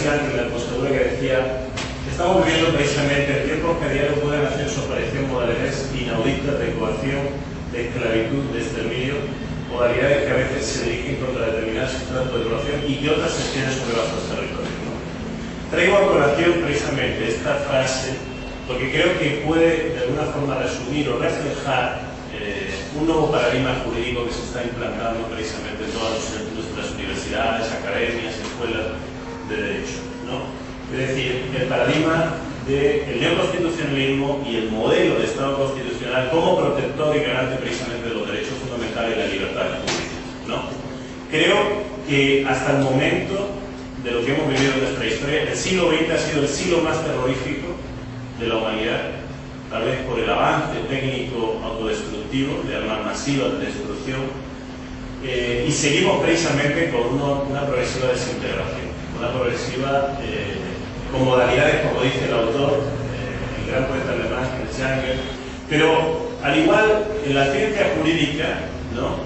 decía antes, la postadura que decía, estamos viviendo precisamente tiempos que a diario pueden hacer su aparición modalidades inauditas de coacción, de esclavitud, de exterminio, modalidades que a veces se dirigen contra determinados estratos de población y que otras se extienden sobre vastos territorios, ¿no? Traigo a colación precisamente esta frase porque creo que puede de alguna forma resumir o reflejar un nuevo paradigma jurídico que se está implantando precisamente en todas nuestras universidades, academias, escuelas de derecho, ¿no? Es decir, el paradigma del neoconstitucionalismo y el modelo de Estado constitucional como protector y garante precisamente de los derechos fundamentales y las libertades públicas, ¿no? Creo que hasta el momento de lo que hemos vivido en nuestra historia, el siglo XX ha sido el siglo más terrorífico de la humanidad, tal vez por el avance técnico autodestructivo, de armas masivas de destrucción, y seguimos precisamente con una progresiva desintegración, una progresiva con modalidades, como dice el autor, el gran poeta alemán, Janger, pero al igual en la ciencia jurídica, ¿no?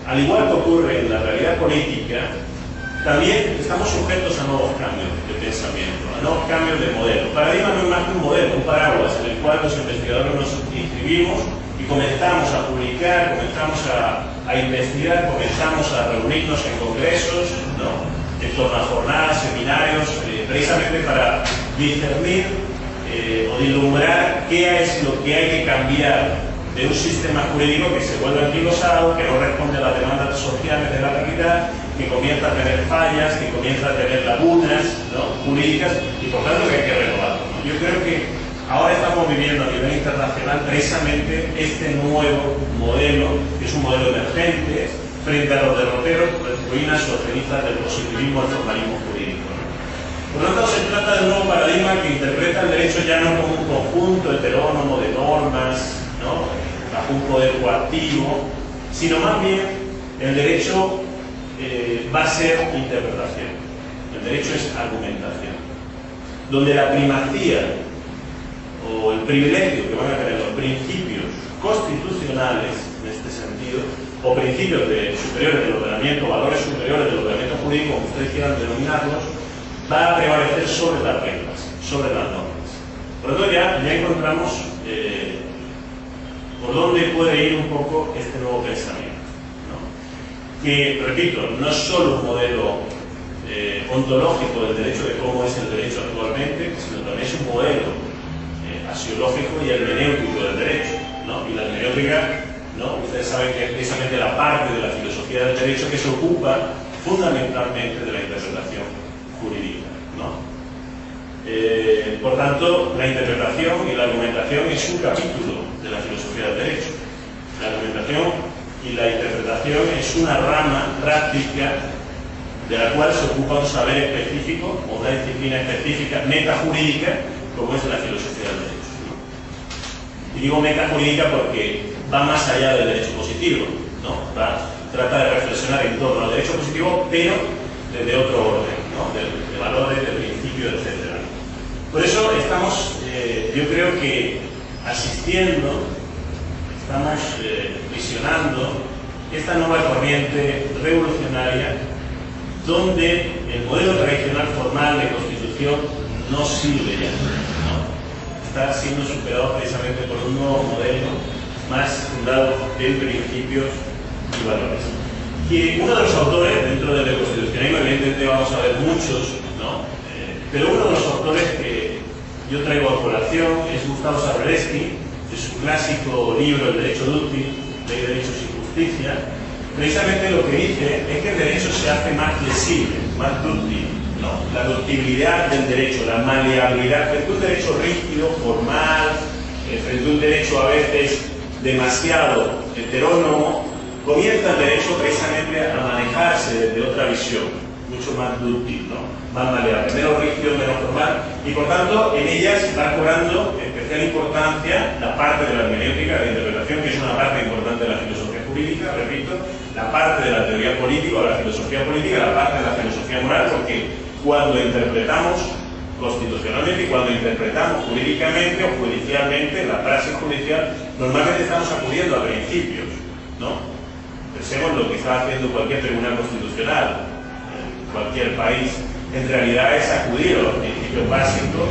Al igual que ocurre en la realidad política, también estamos sujetos a nuevos cambios de pensamiento, a nuevos cambios de modelo. El paradigma no es más que un modelo, un paraguas en el cual los investigadores nos inscribimos y comenzamos a publicar, comenzamos a investigar, comenzamos a reunirnos en congresos, ¿no? En torno a jornadas, seminarios, precisamente para discernir o vislumbrar qué es lo que hay que cambiar de un sistema jurídico que se vuelve anquilosado, que no responde a las demandas sociales de la realidad, que comienza a tener fallas, que comienza a tener lagunas, ¿no? Jurídicas, y por tanto que hay que renovarlo, ¿no? Yo creo que ahora estamos viviendo a nivel internacional precisamente este nuevo modelo, que es un modelo emergente, frente a los derroteros, ruinas o cenizas del positivismo al formalismo jurídico, ¿no? Por lo tanto, se trata de un nuevo paradigma que interpreta el derecho ya no como un conjunto heterónomo de normas, ¿no? Bajo un poder coactivo, sino más bien el derecho va a ser interpretación. El derecho es argumentación, donde la primacía o el privilegio que van a tener los principios constitucionales en este sentido, o principios superiores del ordenamiento, valores superiores del ordenamiento jurídico, como ustedes quieran denominarlos, va a prevalecer sobre las reglas, sobre las normas. Por lo tanto, ya encontramos por dónde puede ir un poco este nuevo pensamiento, ¿no? Que, repito, no es solo un modelo ontológico del derecho, de cómo es el derecho actualmente, sino también es un modelo axiológico y hermenéutico del derecho, ¿no? Y la hermenéutica, ¿no? Ustedes saben que es precisamente la parte de la filosofía del derecho que se ocupa fundamentalmente de la interpretación jurídica, ¿no? Por tanto, la interpretación y la argumentación es un capítulo de la filosofía del derecho. La argumentación y la interpretación es una rama práctica de la cual se ocupa un saber específico o una disciplina específica metajurídica, como es la filosofía del derecho, ¿no? Y digo metajurídica porque va más allá del derecho positivo, ¿no? Trata de reflexionar en torno al derecho positivo, pero desde otro orden, ¿no? De valores, de principios, etc. Por eso estamos, yo creo que asistiendo, estamos visionando esta nueva corriente revolucionaria donde el modelo tradicional formal de constitución no sirve ya, ¿no? Está siendo superado precisamente por un nuevo modelo más fundado en principios y valores. Que uno de los autores dentro del constitucionalismo, evidentemente vamos a ver muchos, ¿no? Pero uno de los autores que yo traigo a colación es Gustavo Zabreski, de su clásico libro El derecho dúctil, Ley, Derechos y Justicia. Precisamente lo que dice es que el derecho se hace más flexible, más dúctil, ¿no? La ductibilidad del derecho, la maleabilidad, frente a un derecho rígido, formal, frente a un derecho a veces demasiado heterónomo, comienza el derecho precisamente a manejarse desde otra visión, mucho más dúctil, ¿no? Más maleable, menos rígido, menos formal, y por tanto en ellas va cobrando especial importancia la parte de la hermenéutica, de la interpretación, que es una parte importante de la filosofía jurídica, repito, la parte de la teoría política o la filosofía política, la parte de la filosofía moral, porque cuando interpretamos constitucionalmente y cuando interpretamos jurídicamente o judicialmente la praxis judicial, normalmente estamos acudiendo a principios, ¿no? Pensemos lo que está haciendo cualquier tribunal constitucional en cualquier país, en realidad es acudir a los principios básicos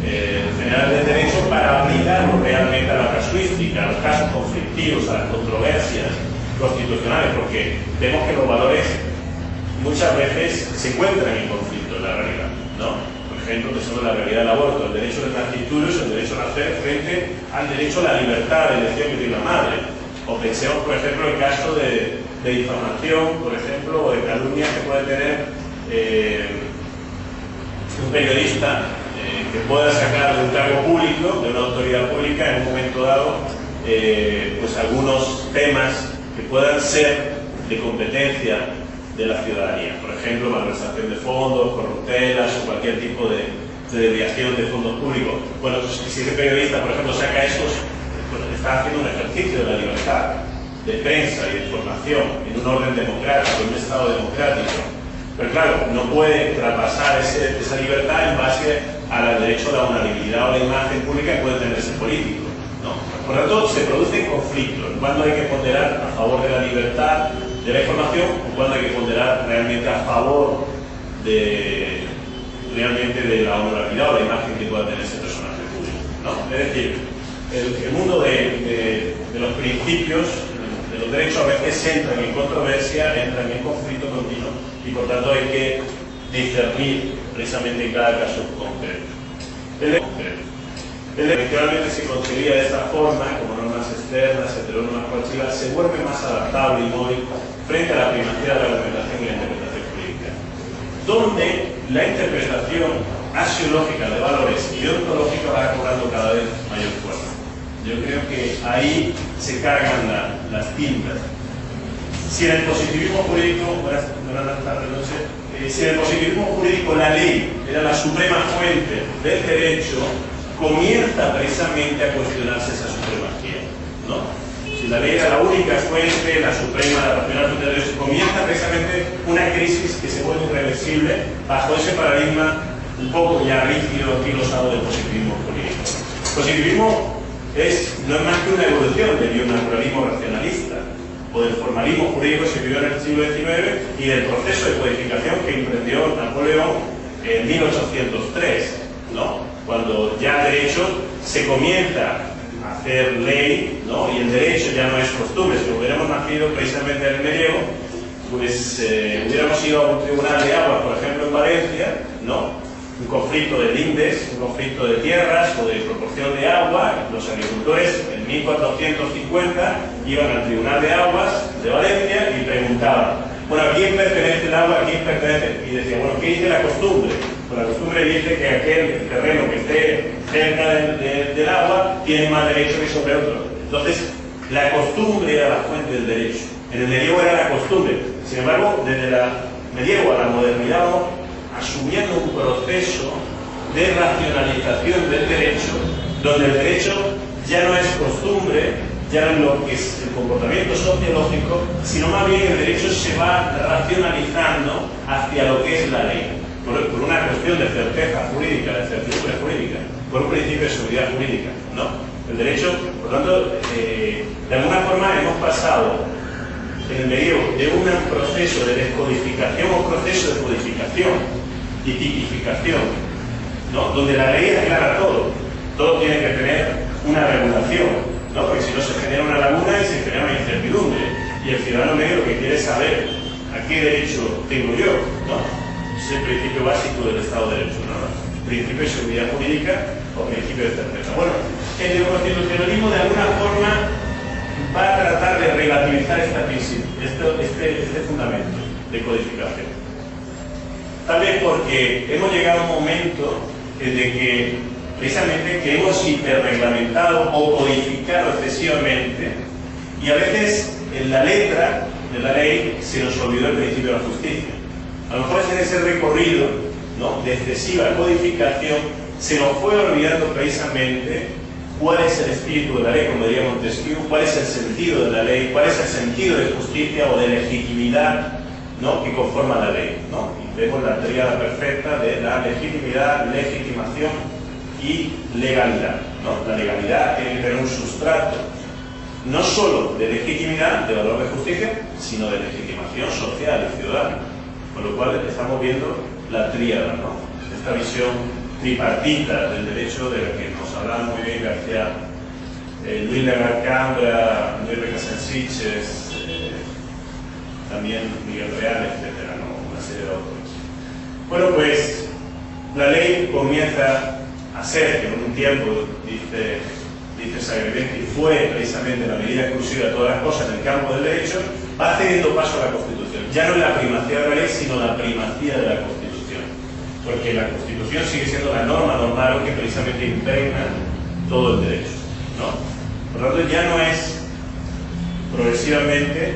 generales del derecho para aplicarlos realmente a la casuística, a los casos conflictivos, a las controversias constitucionales, porque vemos que los valores muchas veces se encuentran en conflicto en la realidad, ¿no? Por ejemplo, que son la realidad del aborto, el derecho del nasciturus, el derecho a nacer frente al derecho a la libertad de elección que tiene la madre. O pensemos, por ejemplo, el caso de difamación, por ejemplo, o de calumnia que puede tener un periodista que pueda sacar de un cargo público, de una autoridad pública, en un momento dado, pues algunos temas que puedan ser de competencia de la ciudadanía. Por ejemplo, malversación de fondos, corruptelas o cualquier tipo de desviación de fondos públicos. Bueno, pues, si ese periodista, por ejemplo, saca esos, pues está haciendo un ejercicio de la libertad de prensa y de información en un orden democrático, en un Estado democrático. Pero claro, no puede traspasar esa libertad en base al derecho a la honorabilidad o la imagen pública que puede tener ese político, ¿no? Por lo tanto, se producen conflictos. Cuando hay que ponderar a favor de la libertad de la información o cuando hay que ponderar realmente a favor de la honorabilidad o la imagen que pueda tener ese personaje público, ¿no? Es decir, el mundo de los principios, de los derechos, a veces entran en controversia, entran en conflicto continuo y por tanto hay que discernir precisamente en cada caso concreto. Efectivamente se concebía de esta forma, como normas externas, heteronormas coercivas, se vuelve más adaptable y móvil frente a la primacía de la argumentación y la interpretación jurídica, donde la interpretación axiológica de valores y deontológica va cobrando cada vez mayor fuerza. Yo creo que ahí se cargan las tintas. Si en el positivismo jurídico, buenas tardes, noche, si en el positivismo jurídico la ley era la suprema fuente del derecho, comienza precisamente a cuestionarse esa supremacía, ¿no? Si la ley era la única fuente, la suprema, la racional fuente del derecho, comienza precisamente una crisis que se vuelve irreversible bajo ese paradigma un poco ya rígido, anquilosado del positivismo jurídico. El positivismo no es más que una evolución del bionaturalismo racionalista o del formalismo jurídico que se vivió en el siglo XIX y del proceso de codificación que emprendió Napoleón en 1803, ¿no? Cuando ya el derecho se comienza a hacer ley, ¿no? Y el derecho ya no es costumbre. Si hubiéramos nacido precisamente en el medievo, pues hubiéramos ido a un tribunal de agua, por ejemplo en Valencia, ¿no? Un conflicto de lindes, un conflicto de tierras o de proporción de agua. Los agricultores en 1450 iban al Tribunal de Aguas de Valencia y preguntaban, bueno, ¿a quién pertenece el agua? ¿A quién pertenece? Y decían, bueno, ¿qué dice la costumbre? Pues la costumbre dice que aquel terreno que esté cerca del agua tiene más derecho que sobre otro. Entonces, la costumbre era la fuente del derecho. En el medievo era la costumbre. Sin embargo, desde la medievo a la modernidad vamos asumiendo un proceso de racionalización del derecho, donde el derecho ya no es costumbre, ya no es lo que es el comportamiento sociológico, sino más bien el derecho se va racionalizando hacia lo que es la ley, por una cuestión de certeza jurídica, de certidumbre jurídica, por un principio de seguridad jurídica, ¿no? El derecho, por lo tanto, de alguna forma hemos pasado en el medievo de un proceso de descodificación a un proceso de codificación y tipificación, ¿no? Donde la ley aclara todo tiene que tener una regulación, ¿no? Porque si no se genera una laguna y se genera una incertidumbre, y el ciudadano medio lo que quiere es saber a qué derecho tengo yo, ¿no? Es el principio básico del Estado de Derecho, ¿no? Principio de seguridad jurídica o principio de certeza. Bueno, el constitucionalismo de alguna forma va a tratar de relativizar este fundamento de codificación. Tal vez porque hemos llegado a un momento en el que precisamente que hemos hiperreglamentado o codificado excesivamente y a veces en la letra de la ley se nos olvidó el principio de la justicia. A lo mejor en ese recorrido, ¿no?, de excesiva codificación se nos fue olvidando precisamente cuál es el espíritu de la ley, como diría Montesquieu, cuál es el sentido de la ley, cuál es el sentido de justicia o de legitimidad, ¿no?, que conforma la ley, ¿no? Y vemos la tríada perfecta de la legitimidad, legitimación y legalidad, ¿no? La legalidad tiene que tener un sustrato no solo de legitimidad, de valor de justicia, sino de legitimación social y ciudadana. Con lo cual estamos viendo la tríada, ¿no? Esta visión tripartita del derecho de la que nos hablaba muy bien García, Luis Lagarcambra, Luis Recasensiches, también Miguel Real, etcétera, ¿no? Una serie de autores. Bueno, pues la ley comienza a ser, que en un tiempo, dice Sagrebetti, fue precisamente la medida exclusiva de todas las cosas en el campo del derecho, va cediendo paso a la Constitución. Ya no es la primacía de la ley, sino la primacía de la Constitución. Porque la Constitución sigue siendo la norma normal que precisamente impregna todo el derecho, ¿no? Por lo tanto, ya no es progresivamente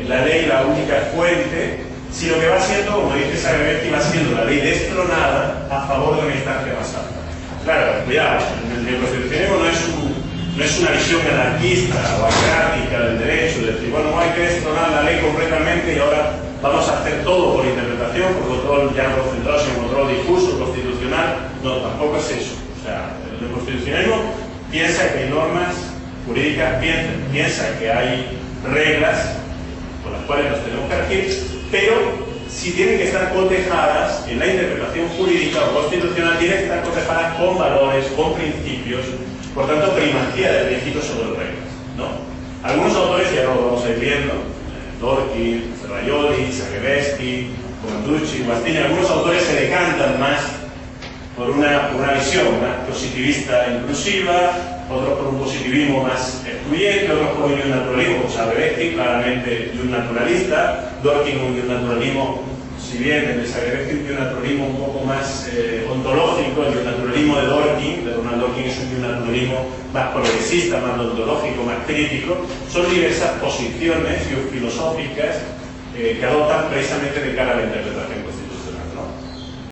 la ley la única fuente, sino que va siendo, como dice Sagrebetti, va siendo la ley destronada a favor de una instancia más alta. Claro, cuidado, el constitucionalismo no es una visión anarquista o acrática del derecho, de decir, bueno, hay que destronar la ley completamente y ahora vamos a hacer todo por interpretación, por control ya no concentrado, sino control difuso, constitucional. No, tampoco es eso. O sea, el constitucionalismo piensa que hay normas jurídicas, piensa que hay reglas por las cuales nos tenemos que regir, pero si tienen que estar cotejadas en la interpretación jurídica o constitucional, tienen que estar cotejadas con valores, con principios, por tanto, primacía de principios sobre reglas, ¿no? Algunos autores, ya lo vamos a ir viendo, Dworkin, Ferraioli, Sagrebetti, Comanducci, Guastini, algunos autores se decantan más por una visión más positivista inclusiva, otros por un positivismo más excluyente, otros por un naturalismo, como Sagrebetti, claramente un naturalista, Dworkin un naturalismo, si bien el de Sagrebetti un naturalismo un poco más ontológico, el naturalismo de Dworkin, de Ronald Dworkin es un naturalismo más progresista, más ontológico, más crítico, son diversas posiciones filosóficas que adoptan precisamente de cara a la interpretación constitucional.